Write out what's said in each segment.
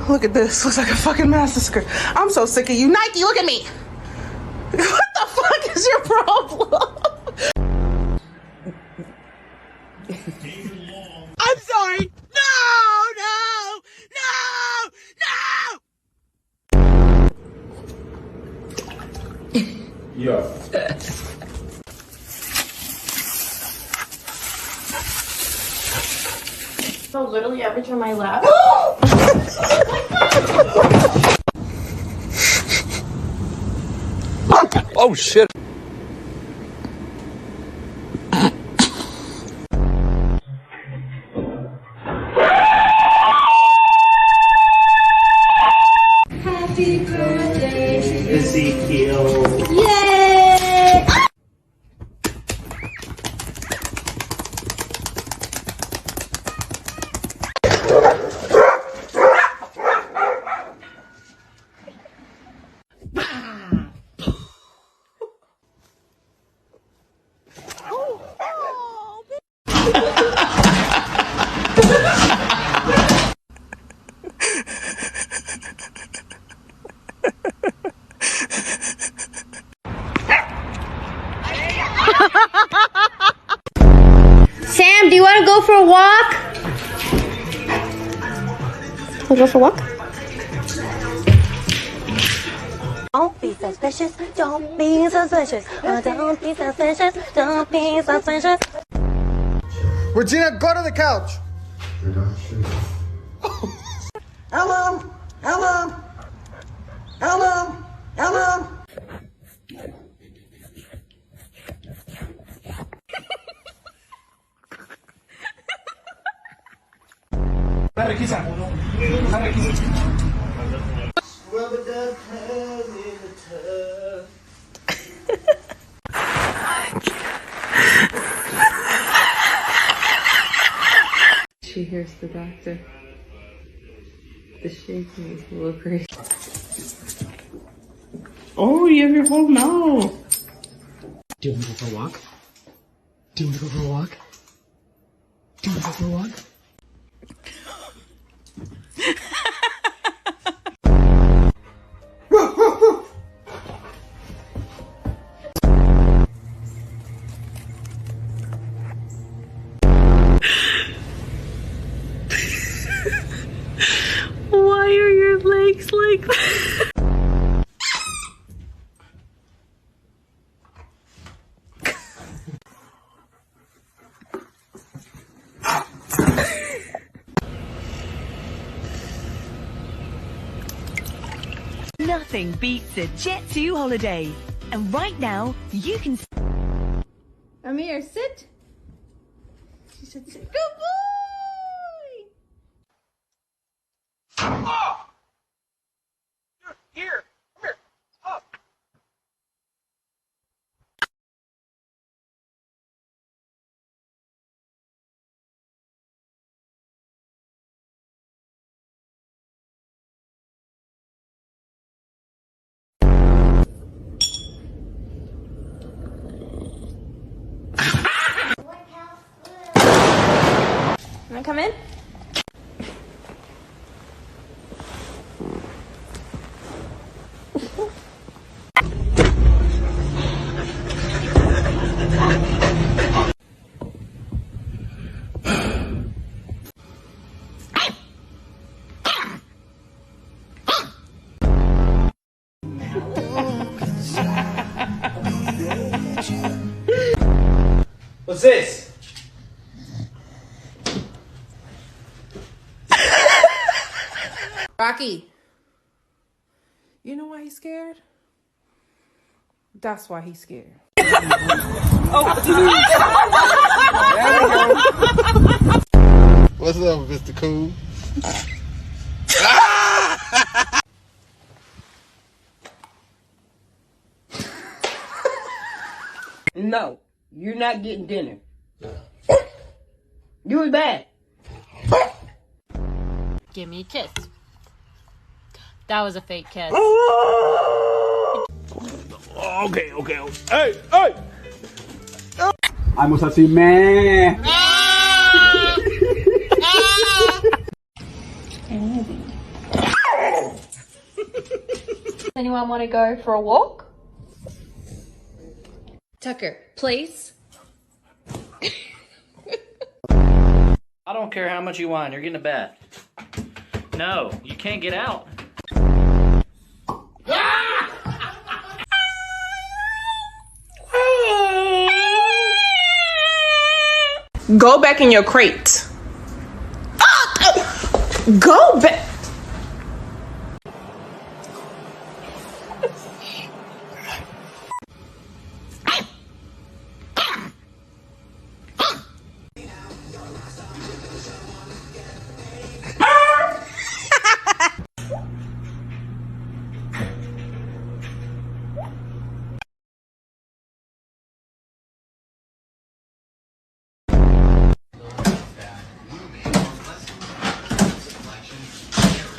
look at this. Looks like a fucking massacre. I'm so sick of you. Nike, look at me. What the fuck is your problem? I'm sorry. No. Yeah. So literally every time I laugh. Oh shit. Happy birthday, Ezekiel. Yay! Sam, do you want to go for a walk? Wanna go for a walk? Don't be suspicious, don't be suspicious, don't be suspicious, don't be suspicious. Regina, go to the couch. Hello, hello, hello, hello. Rubber duck hand in the tub. She hears the doctor. The shaking is a little crazy. Oh, you have your whole mouth. Do you want to go for a walk? Do you want to go for a walk? Do you want to go for a walk? Why are your legs like that? Nothing beats a Jet2 holiday. And right now, you can... Amir, sit. She said sit. Good boy! Here. Come here. Up. Can I come in? What's this? Rocky. You know why he's scared? That's why he's scared. What's up, Mr. Cool? No, you're not getting dinner. You was bad. Give me a kiss. That was a fake kiss. Okay. Hey, hey! I'm así, man. Anyone want to go for a walk? Tucker, please. I don't care how much you whine, you're getting a bath. No, you can't get out. Go back in your crate. Go back.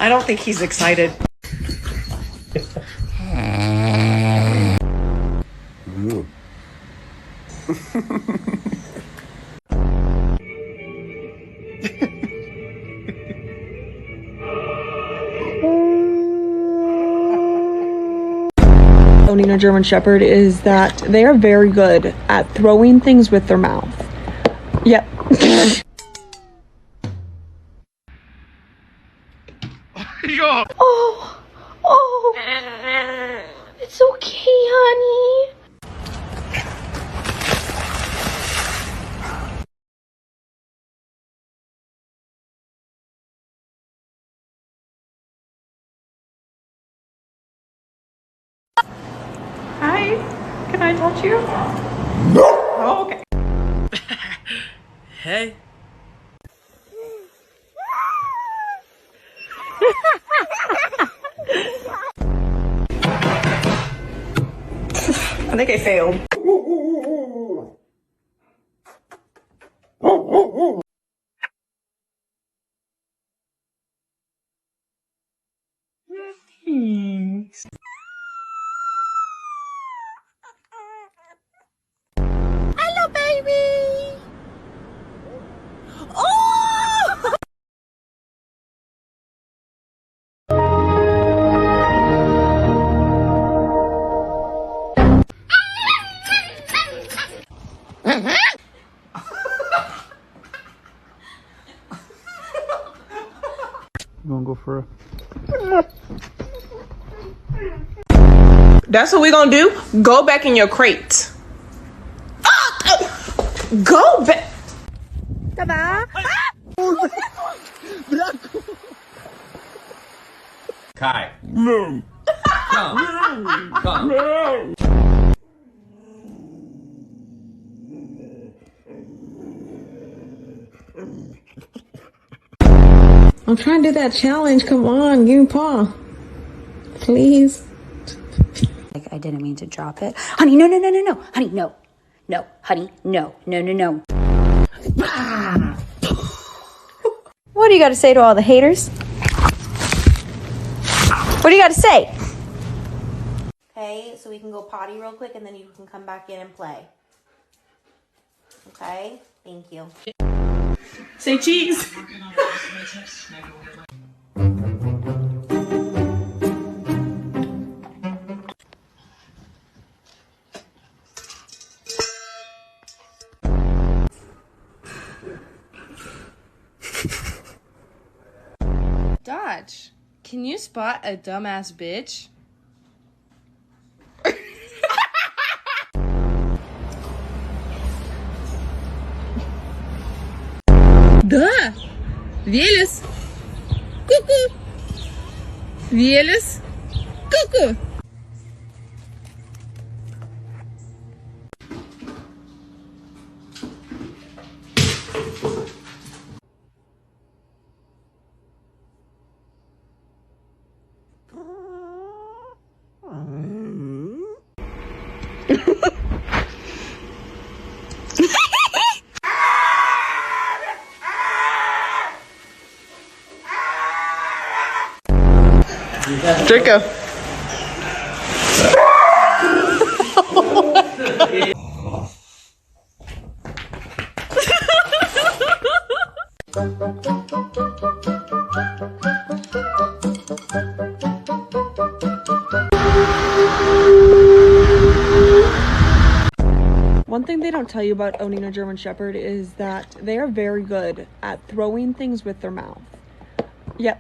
I don't think he's excited. Owning a German Shepherd is that they are very good at throwing things with their mouth. Yep. Oh, it's okay, honey. Hi, can I touch you? No. Oh, okay. Hey. I think I failed. Thanks. Hello, baby. Oh! You wanna go for a... That's what we gonna do? Go back in your crate. Go back. Kai. No. Come. No. I'm trying to do that challenge. Come on, give me paw. Please. Like, I didn't mean to drop it. Honey, no. Honey, no. No, honey, no. What do you got to say to all the haters? What do you got to say? Okay, so we can go potty real quick and then you can come back in and play. Okay, thank you. Say cheese. Dodge, can you spot a dumbass bitch? Да. Велес. Ку-ку. Велес. Ку-ку. Draco. One thing they don't tell you about owning a German Shepherd is that they are very good at throwing things with their mouth. Yep.